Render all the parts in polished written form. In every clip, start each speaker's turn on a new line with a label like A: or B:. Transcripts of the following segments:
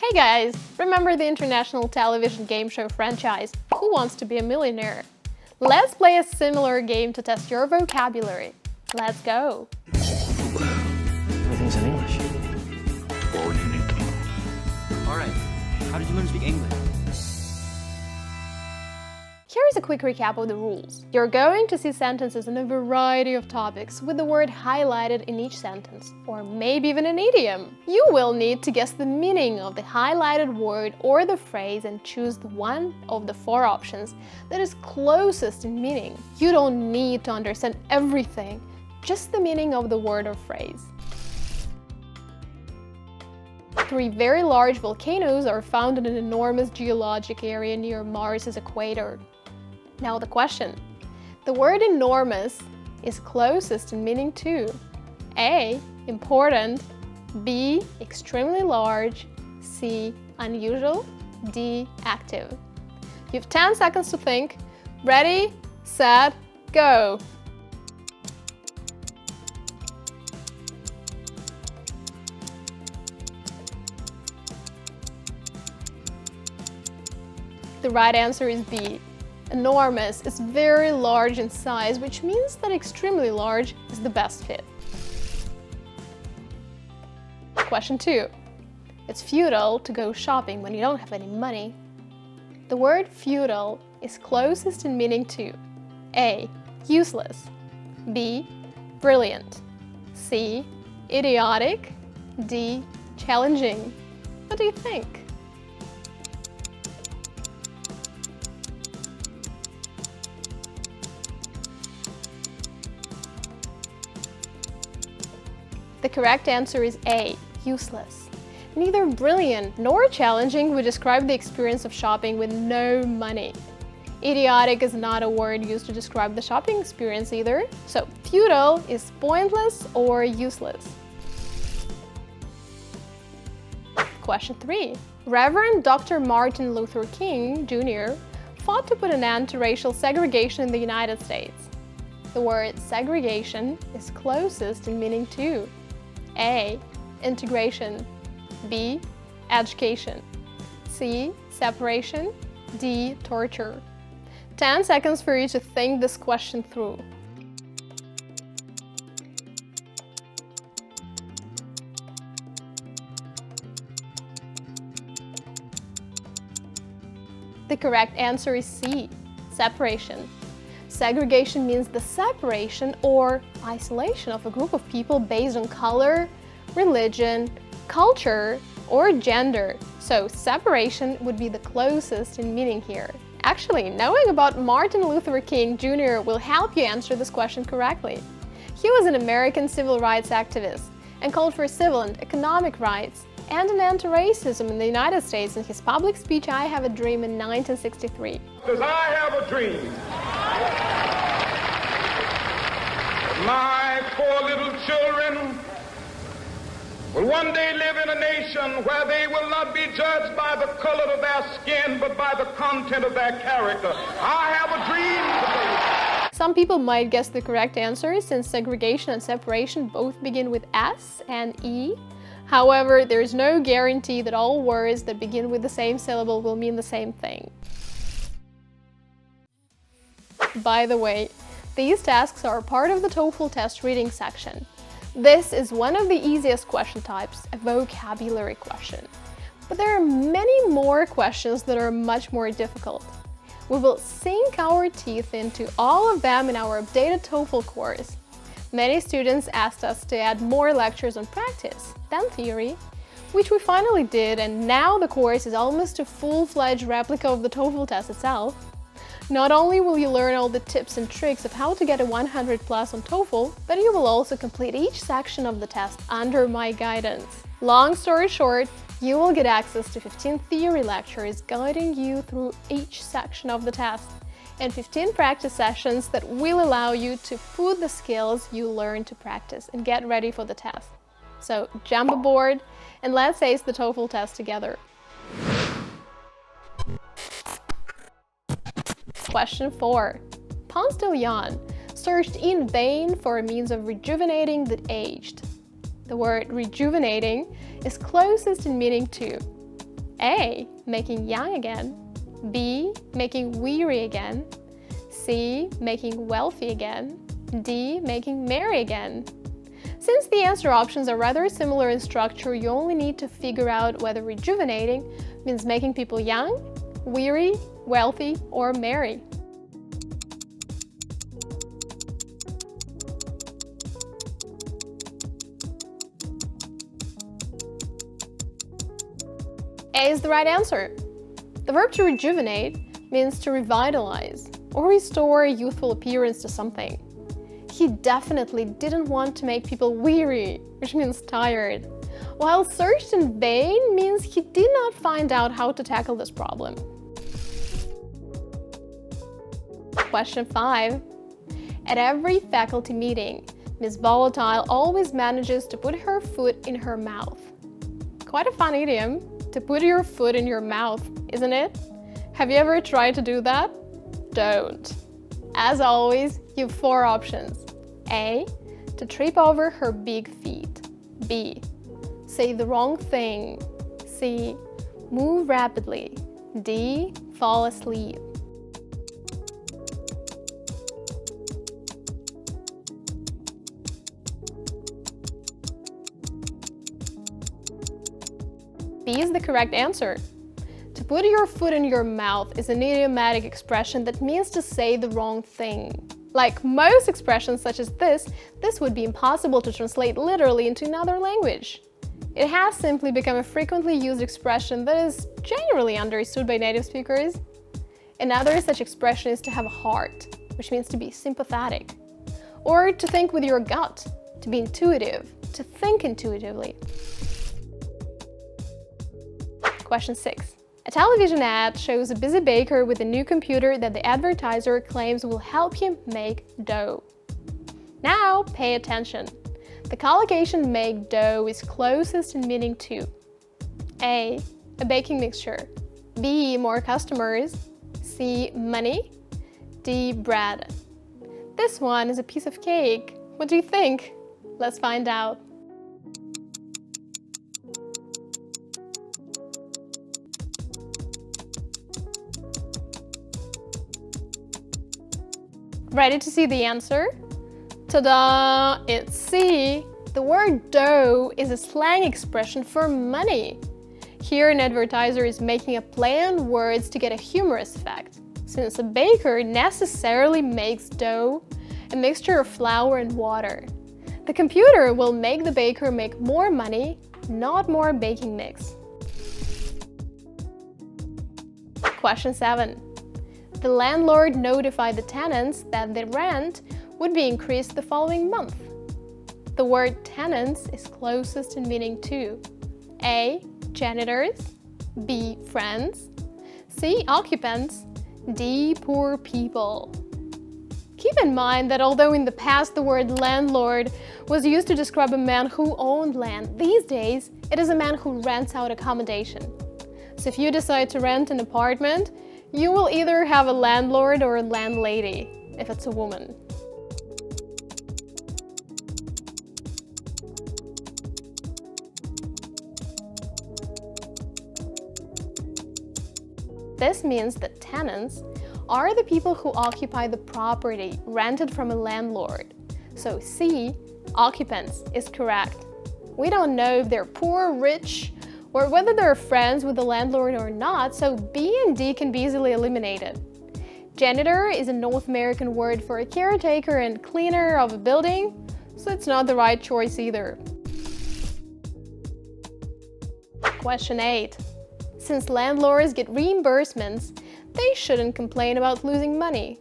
A: Hey guys, remember the international television game show franchise, Who Wants to Be a Millionaire? Let's play a similar game to test your vocabulary. Let's go!
B: Everything's in English.
C: All you need to know.
B: Alright, how did you learn to speak English?
A: Here's a quick recap of the rules. You're going to see sentences on a variety of topics with the word highlighted in each sentence, or maybe even an idiom. You will need to guess the meaning of the highlighted word or the phrase and choose the one of the 4 options that is closest in meaning. You don't need to understand everything, just the meaning of the word or phrase. 3 very large volcanoes are found in an enormous geologic area near Mars's equator. Now the question. The word enormous is closest in meaning to A. Important, B. Extremely large, C. Unusual, D. Active. You have 10 seconds to think. Ready, set, go! The right answer is B. Enormous is very large in size, which means that extremely large is the best fit. Question 2. It's futile to go shopping when you don't have any money. The word futile is closest in meaning to A. Useless, B. Brilliant, C. Idiotic, D. Challenging. What do you think? The correct answer is A. Useless. Neither brilliant nor challenging would describe the experience of shopping with no money. Idiotic is not a word used to describe the shopping experience either, so futile is pointless or useless. Question 3. Reverend Dr. Martin Luther King, Jr. fought to put an end to racial segregation in the United States. The word segregation is closest in meaning to A. Integration, B. Education, C. Separation, D. Torture. 10 seconds for you to think this question through. The correct answer is C. Separation. Segregation means the separation or isolation of a group of people based on color, religion, culture, or gender. So separation would be the closest in meaning here. Actually, knowing about Martin Luther King Jr. will help you answer this question correctly. He was an American civil rights activist and called for civil and economic rights and an end to racism in the United States in his public speech I Have a Dream in 1963.
D: Because I have a dream. My 4 little children will one day live in a nation where they will not be judged by the color of their skin, but by the content of their character. I have a dream today.
A: Some people might guess the correct answer since segregation and separation both begin with S and E. However, there is no guarantee that all words that begin with the same syllable will mean the same thing. By the way, these tasks are part of the TOEFL test reading section. This is one of the easiest question types, a vocabulary question. But there are many more questions that are much more difficult. We will sink our teeth into all of them in our updated TOEFL course. Many students asked us to add more lectures on practice than theory, which we finally did, and now the course is almost a full-fledged replica of the TOEFL test itself. Not only will you learn all the tips and tricks of how to get a 100 plus on TOEFL, but you will also complete each section of the test under my guidance. Long story short, you will get access to 15 theory lectures guiding you through each section of the test, and 15 practice sessions that will allow you to put the skills you learn to practice and get ready for the test. So jump aboard and let's ace the TOEFL test together. Question 4. Ponce de Leon searched in vain for a means of rejuvenating the aged. The word rejuvenating is closest in meaning to A. Making young again. B. Making weary again. C. Making wealthy again. D. Making merry again. Since the answer options are rather similar in structure, you only need to figure out whether rejuvenating means making people young, weary, wealthy, or merry. A is the right answer. The verb to rejuvenate means to revitalize or restore a youthful appearance to something. He definitely didn't want to make people weary, which means tired, while searched in vain means he did not find out how to tackle this problem. Question 5. At every faculty meeting, Miss Volatile always manages to put her foot in her mouth. Quite a fun idiom, to put your foot in your mouth, isn't it? Have you ever tried to do that? Don't. As always, you have 4 options. A. To trip over her big feet. B. Say the wrong thing. C. Move rapidly. D. Fall asleep. B is the correct answer. To put your foot in your mouth is an idiomatic expression that means to say the wrong thing. Like most expressions such as this would be impossible to translate literally into another language. It has simply become a frequently used expression that is generally understood by native speakers. Another such expression is to have a heart, which means to be sympathetic. Or to think with your gut, to be intuitive, to think intuitively. Question 6. A television ad shows a busy baker with a new computer that the advertiser claims will help him make dough. Now, pay attention. The collocation make dough is closest in meaning to A. A baking mixture. B. More customers. C. Money. D. Bread. This one is a piece of cake. What do you think? Let's find out. Ready to see the answer? Ta-da! It's C. The word dough is a slang expression for money. Here an advertiser is making a play on words to get a humorous effect. Since a baker necessarily makes dough, a mixture of flour and water. The computer will make the baker make more money, not more baking mix. Question 7. The landlord notified the tenants that the rent would be increased the following month. The word tenants is closest in meaning to A. Janitors. B. Friends. C. Occupants. D. Poor people. Keep in mind that although in the past the word landlord was used to describe a man who owned land, these days it is a man who rents out accommodation. So if you decide to rent an apartment, you will either have a landlord or a landlady, if it's a woman. This means that tenants are the people who occupy the property rented from a landlord. So C, occupants, is correct. We don't know if they're poor, rich, or whether they're friends with the landlord or not, so B and D can be easily eliminated. Janitor is a North American word for a caretaker and cleaner of a building, so it's not the right choice either. Question 8. Since landlords get reimbursements, they shouldn't complain about losing money.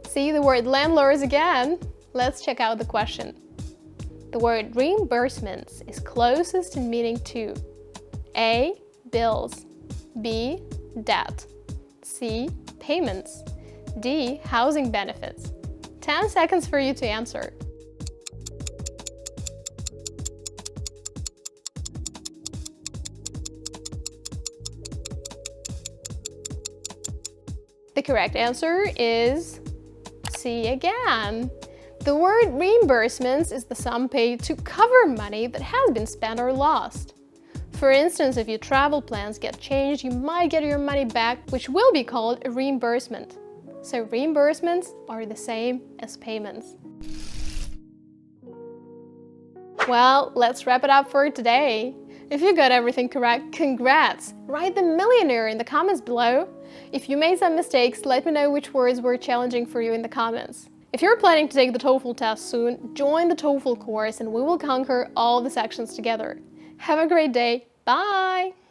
A: See the word landlords again? Let's check out the question. The word reimbursements is closest in meaning to A. Bills. B. Debt. C. Payments. D. Housing benefits. 10 seconds for you to answer. The correct answer is C again. The word reimbursements is the sum paid to cover money that has been spent or lost. For instance, if your travel plans get changed, you might get your money back, which will be called a reimbursement. So reimbursements are the same as payments. Well, let's wrap it up for today. If you got everything correct, congrats! Write the millionaire in the comments below. If you made some mistakes, let me know which words were challenging for you in the comments. If you're planning to take the TOEFL test soon, join the TOEFL course and we will conquer all the sections together. Have a great day. Bye!